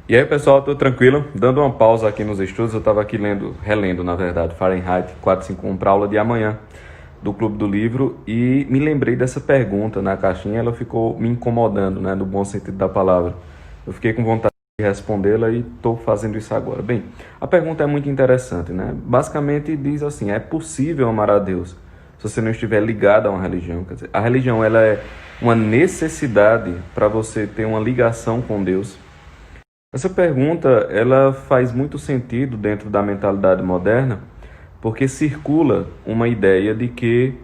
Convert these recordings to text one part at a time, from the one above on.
E aí, pessoal, tô tranquilo, dando uma pausa aqui nos estudos. Eu estava aqui relendo, na verdade, Fahrenheit 451 para aula de amanhã do Clube do Livro e me lembrei dessa pergunta na caixinha. Ela ficou me incomodando, né, no bom sentido da palavra. Eu fiquei com vontade de respondê-la e estou fazendo isso agora. Bem, a pergunta é muito interessante, né? Basicamente diz assim: é possível amar a Deus se você não estiver ligado a uma religião? Quer dizer, a religião ela é uma necessidade para você ter uma ligação com Deus. Essa pergunta ela faz muito sentido dentro da mentalidade moderna, porque circula uma ideia de que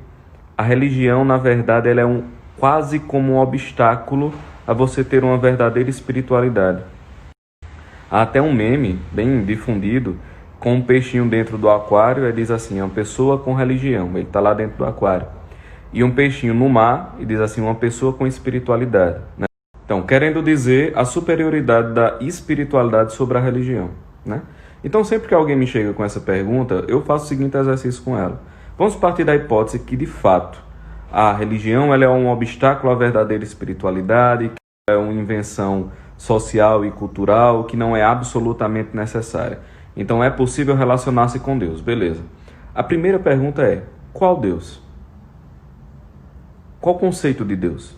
a religião, na verdade, ela é quase como um obstáculo a você ter uma verdadeira espiritualidade. Há até um meme bem difundido com um peixinho dentro do aquário e diz assim: uma pessoa com religião, ele está lá dentro do aquário. E um peixinho no mar e diz assim: uma pessoa com espiritualidade, né? Então, querendo dizer a superioridade da espiritualidade sobre a religião, né? Então, sempre que alguém me chega com essa pergunta, eu faço o seguinte exercício com ela. Vamos partir da hipótese que, de fato, a religião ela é um obstáculo à verdadeira espiritualidade, que é uma invenção social e cultural que não é absolutamente necessária. Então, é possível relacionar-se com Deus, beleza. A primeira pergunta é: qual Deus? Qual o conceito de Deus?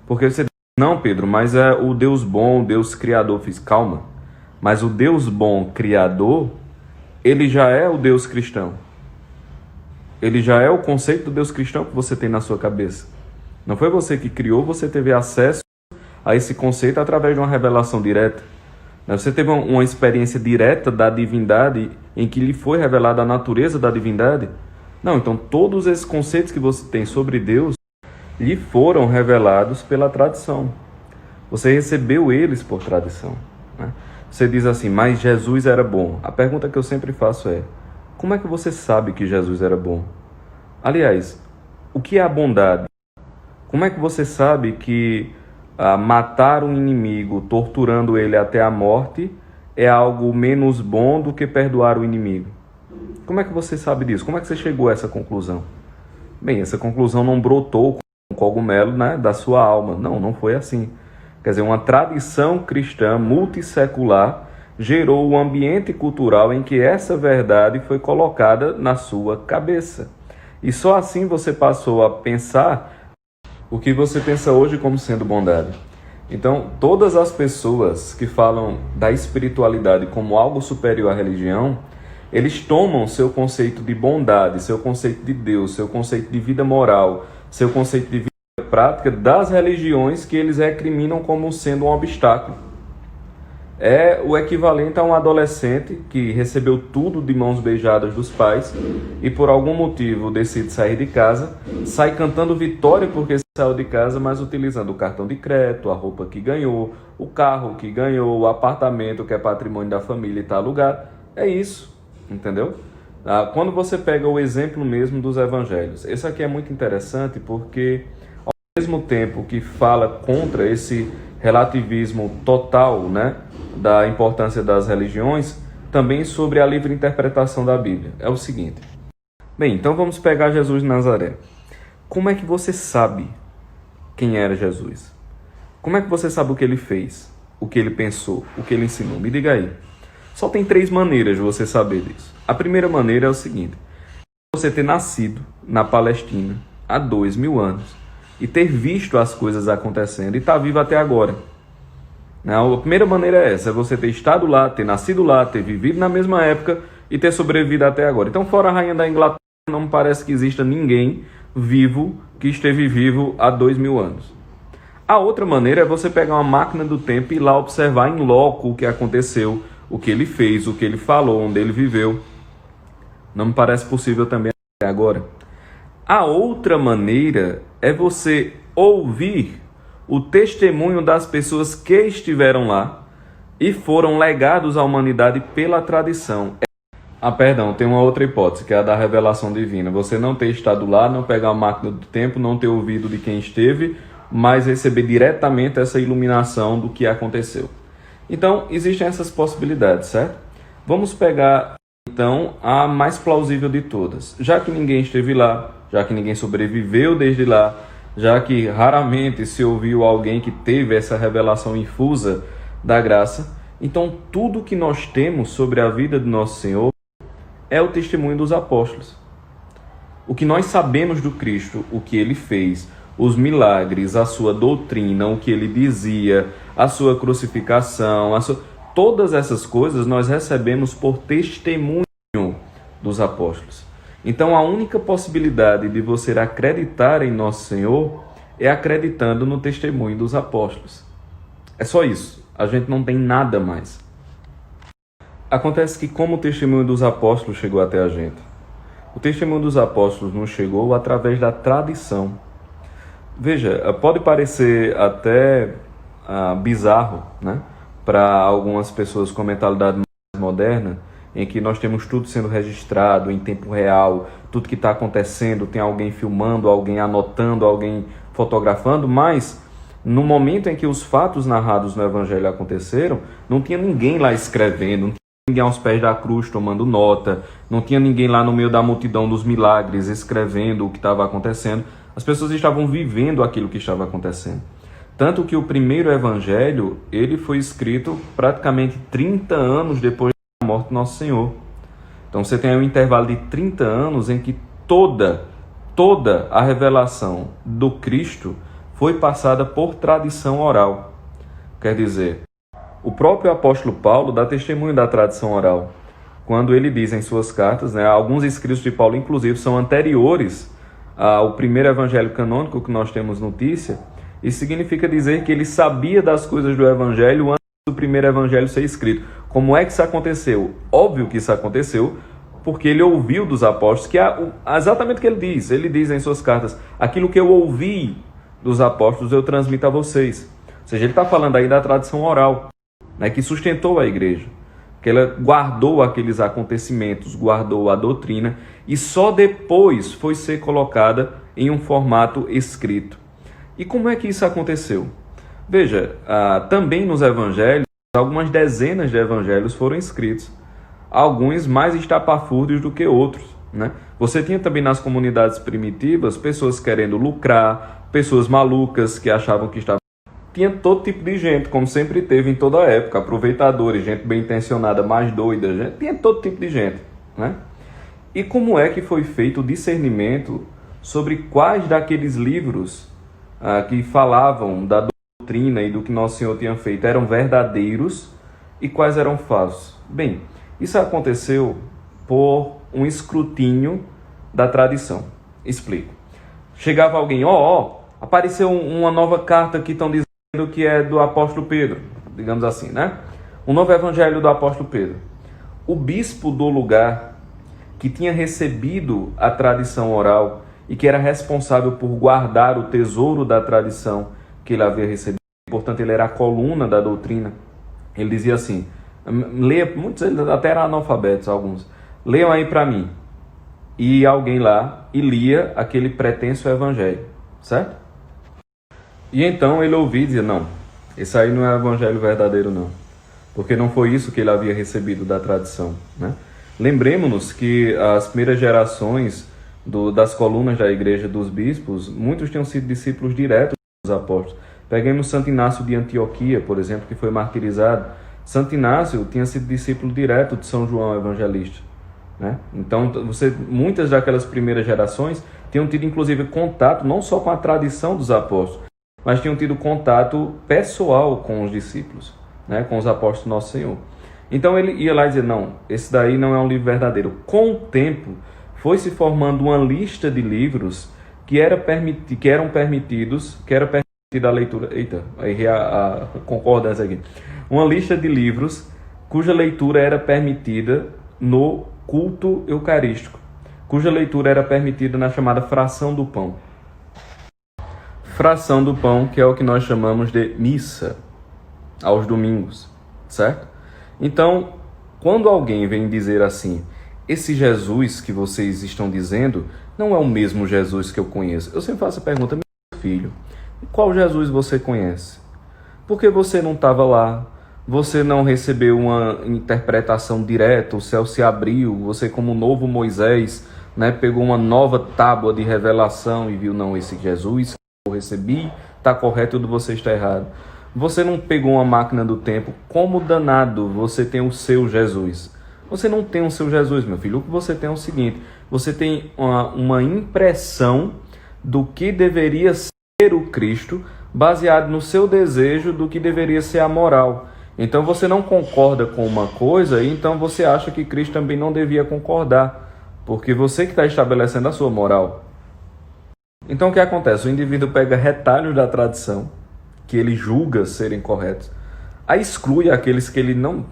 Porque você diz: não, Pedro, mas é o Deus bom, o Deus criador. Fiz, calma. Mas o Deus bom, criador, ele já é o Deus cristão. Ele já é o conceito do Deus cristão que você tem na sua cabeça. Não foi você que criou, você teve acesso a esse conceito através de uma revelação direta. Você teve uma experiência direta da divindade em que lhe foi revelada a natureza da divindade. Não, então todos esses conceitos que você tem sobre Deus lhe foram revelados pela tradição. Você recebeu eles por tradição, né? Você diz assim: mas Jesus era bom. A pergunta que eu sempre faço é: como é que você sabe que Jesus era bom? Aliás, o que é a bondade? Como é que você sabe que matar um inimigo, torturando ele até a morte, é algo menos bom do que perdoar o inimigo? Como é que você sabe disso? Como é que você chegou a essa conclusão? Bem, essa conclusão não brotou com um cogumelo, né, da sua alma. Não foi assim. Quer dizer, uma tradição cristã multissecular gerou o ambiente cultural em que essa verdade foi colocada na sua cabeça. E só assim você passou a pensar o que você pensa hoje como sendo bondade. Então, todas as pessoas que falam da espiritualidade como algo superior à religião, eles tomam seu conceito de bondade, seu conceito de Deus, seu conceito de vida moral, seu conceito de vida prática das religiões que eles recriminam como sendo um obstáculo. É o equivalente a um adolescente que recebeu tudo de mãos beijadas dos pais e por algum motivo decide sair de casa, sai cantando vitória porque saiu de casa, mas utilizando o cartão de crédito, a roupa que ganhou, o carro que ganhou, o apartamento que é patrimônio da família e está alugado. É isso, entendeu? Quando você pega o exemplo mesmo dos evangelhos, esse aqui é muito interessante porque, ao mesmo tempo que fala contra esse relativismo total, né, da importância das religiões, também sobre a livre interpretação da Bíblia. É o seguinte: bem, então vamos pegar Jesus de Nazaré. Como é que você sabe quem era Jesus? Como é que você sabe o que ele fez, o que ele pensou, o que ele ensinou? Me diga aí. Só tem 3 maneiras de você saber disso. A primeira maneira é o seguinte: você ter nascido na Palestina há 2000 anos e ter visto as coisas acontecendo e estar vivo até agora. A primeira maneira é essa: é você ter estado lá, ter nascido lá, ter vivido na mesma época e ter sobrevivido até agora. Então, fora a rainha da Inglaterra, não me parece que exista ninguém vivo que esteve vivo há 2000 anos. A outra maneira é você pegar uma máquina do tempo e ir lá observar em loco o que aconteceu, o que ele fez, o que ele falou, onde ele viveu. Não me parece possível também até agora. A outra maneira é você ouvir o testemunho das pessoas que estiveram lá e foram legados à humanidade pela tradição. Perdão, tem uma outra hipótese, que é a da revelação divina. Você não ter estado lá, não pegar a máquina do tempo, não ter ouvido de quem esteve, mas receber diretamente essa iluminação do que aconteceu. Então, existem essas possibilidades, certo? Vamos pegar, então, a mais plausível de todas. Já que ninguém esteve lá, já que ninguém sobreviveu desde lá, já que raramente se ouviu alguém que teve essa revelação infusa da graça. Então, tudo que nós temos sobre a vida de nosso Senhor é o testemunho dos apóstolos. O que nós sabemos do Cristo, o que ele fez, os milagres, a sua doutrina, o que ele dizia, a sua crucificação, todas essas coisas nós recebemos por testemunho dos apóstolos. Então, a única possibilidade de você acreditar em nosso Senhor é acreditando no testemunho dos apóstolos. É só isso. A gente não tem nada mais. Acontece que como o testemunho dos apóstolos chegou até a gente? O testemunho dos apóstolos nos chegou através da tradição. Veja, pode parecer até bizarro, né? Para algumas pessoas com a mentalidade mais moderna, em que nós temos tudo sendo registrado em tempo real, tudo que está acontecendo, tem alguém filmando, alguém anotando, alguém fotografando, mas no momento em que os fatos narrados no Evangelho aconteceram, não tinha ninguém lá escrevendo, não tinha ninguém aos pés da cruz tomando nota, não tinha ninguém lá no meio da multidão dos milagres escrevendo o que estava acontecendo. As pessoas estavam vivendo aquilo que estava acontecendo. Tanto que o primeiro Evangelho, ele foi escrito praticamente 30 anos depois da morte do Nosso Senhor. Então você tem um intervalo de 30 anos em que toda a revelação do Cristo foi passada por tradição oral. Quer dizer, o próprio apóstolo Paulo dá testemunho da tradição oral. Quando ele diz em suas cartas, né, alguns escritos de Paulo, inclusive, são anteriores ao primeiro evangelho canônico que nós temos notícia. Isso significa dizer que ele sabia das coisas do evangelho antes do primeiro evangelho ser escrito. Como é que isso aconteceu? Óbvio que isso aconteceu porque ele ouviu dos apóstolos, que é exatamente o que ele diz. Ele diz em suas cartas, aquilo que eu ouvi dos apóstolos eu transmito a vocês. Ou seja, ele está falando aí da tradição oral, né, que sustentou a igreja, que ela guardou aqueles acontecimentos, guardou a doutrina, e só depois foi ser colocada em um formato escrito. E como é que isso aconteceu? Veja, também nos evangelhos, algumas dezenas de evangelhos foram escritos, alguns mais estapafúrdios do que outros, né? Você tinha também nas comunidades primitivas pessoas querendo lucrar, pessoas malucas que achavam que estavam... Tinha todo tipo de gente, como sempre teve em toda a época, aproveitadores, gente bem intencionada, mais doida, gente, tinha todo tipo de gente, né? E como é que foi feito o discernimento sobre quais daqueles livros que falavam da doutrina e do que Nosso Senhor tinha feito eram verdadeiros e quais eram falsos? Bem, isso aconteceu por um escrutínio da tradição. Explico. Chegava alguém, apareceu uma nova carta que estão dizendo que é do apóstolo Pedro, digamos assim, né? Um novo evangelho do apóstolo Pedro. O bispo do lugar, que tinha recebido a tradição oral e que era responsável por guardar o tesouro da tradição que ele havia recebido, portanto ele era a coluna da doutrina, ele dizia assim, leia, muitos até eram analfabetos, alguns, leiam aí para mim. E alguém lá e lia aquele pretenso evangelho, certo? E então ele ouvia e dizia, não, esse aí não é evangelho verdadeiro não, porque não foi isso que ele havia recebido da tradição, né? Lembremos-nos que as primeiras gerações das colunas da igreja dos bispos, muitos tinham sido discípulos diretos dos apóstolos. Peguemos Santo Inácio de Antioquia, por exemplo, que foi martirizado. Santo Inácio tinha sido discípulo direto de São João Evangelista, né? Então, muitas daquelas primeiras gerações tinham tido, inclusive, contato não só com a tradição dos apóstolos, mas tinham tido contato pessoal com os discípulos, né? Com os apóstolos do Nosso Senhor. Então, ele ia lá e dizia, não, esse daí não é um livro verdadeiro. Com o tempo, foi se formando uma lista de livros que era permitida a leitura... Eita, errei a concordância aqui. Uma lista de livros cuja leitura era permitida no culto eucarístico, cuja leitura era permitida na chamada fração do pão. Fração do pão, que é o que nós chamamos de missa, aos domingos, certo? Então, quando alguém vem dizer assim, esse Jesus que vocês estão dizendo não é o mesmo Jesus que eu conheço, eu sempre faço a pergunta, meu filho, qual Jesus você conhece? Porque você não estava lá, você não recebeu uma interpretação direta, o céu se abriu, você como novo Moisés, né, pegou uma nova tábua de revelação e viu, não, esse Jesus que eu recebi está correto, tudo você está errado. Você não pegou uma máquina do tempo. Como danado você tem o seu Jesus? Você não tem o seu Jesus, meu filho. O que você tem é o seguinte: você tem uma impressão do que deveria ser o Cristo, baseado no seu desejo do que deveria ser a moral. Então você não concorda com uma coisa, e então você acha que Cristo também não devia concordar, porque você que está estabelecendo a sua moral. Então o que acontece? O indivíduo pega retalhos da tradição, que ele julga serem corretos, aí exclui aqueles que ele não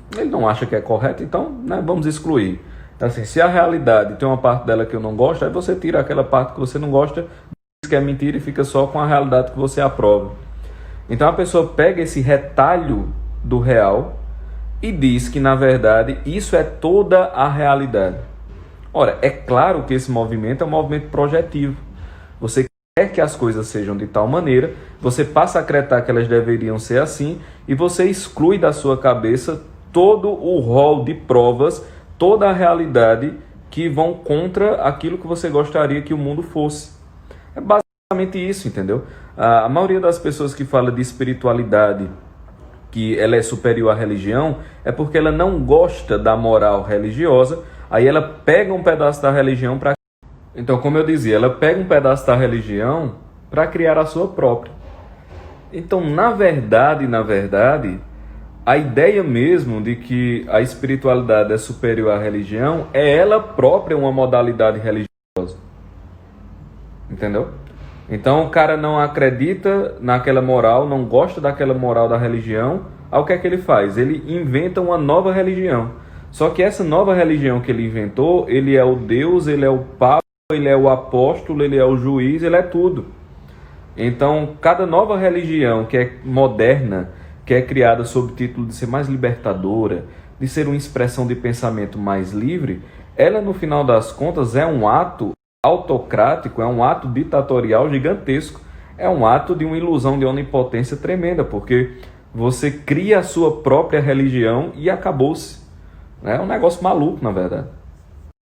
acha que é correto, então vamos excluir. Assim, se a realidade tem uma parte dela que eu não gosto, aí você tira aquela parte que você não gosta, diz que é mentira e fica só com a realidade que você aprova. Então a pessoa pega esse retalho do real e diz que, na verdade, isso é toda a realidade. Ora, é claro que esse movimento é um movimento projetivo. Você quer que as coisas sejam de tal maneira, você passa a acreditar que elas deveriam ser assim, e você exclui da sua cabeça todo o rol de provas, toda a realidade que vão contra aquilo que você gostaria que o mundo fosse. É basicamente isso, entendeu? A maioria das pessoas que fala de espiritualidade, que ela é superior à religião, é porque ela não gosta da moral religiosa, aí ela pega um pedaço da religião para... Então, como eu dizia, ela pega um pedaço da religião para criar a sua própria. Então, na verdade, a ideia mesmo de que a espiritualidade é superior à religião é ela própria uma modalidade religiosa. Entendeu? Então, o cara não acredita naquela moral, não gosta daquela moral da religião, aí o que é que ele faz? Ele inventa uma nova religião. Só que essa nova religião que ele inventou, ele é o Deus, ele é o Papa, ele é o apóstolo, ele é o juiz, ele é tudo. Então, cada nova religião que é moderna, que é criada sob o título de ser mais libertadora, de ser uma expressão de pensamento mais livre, ela, no final das contas, é um ato autocrático, é um ato ditatorial gigantesco, é um ato de uma ilusão de onipotência tremenda, porque você cria a sua própria religião e acabou-se. É um negócio maluco, na verdade.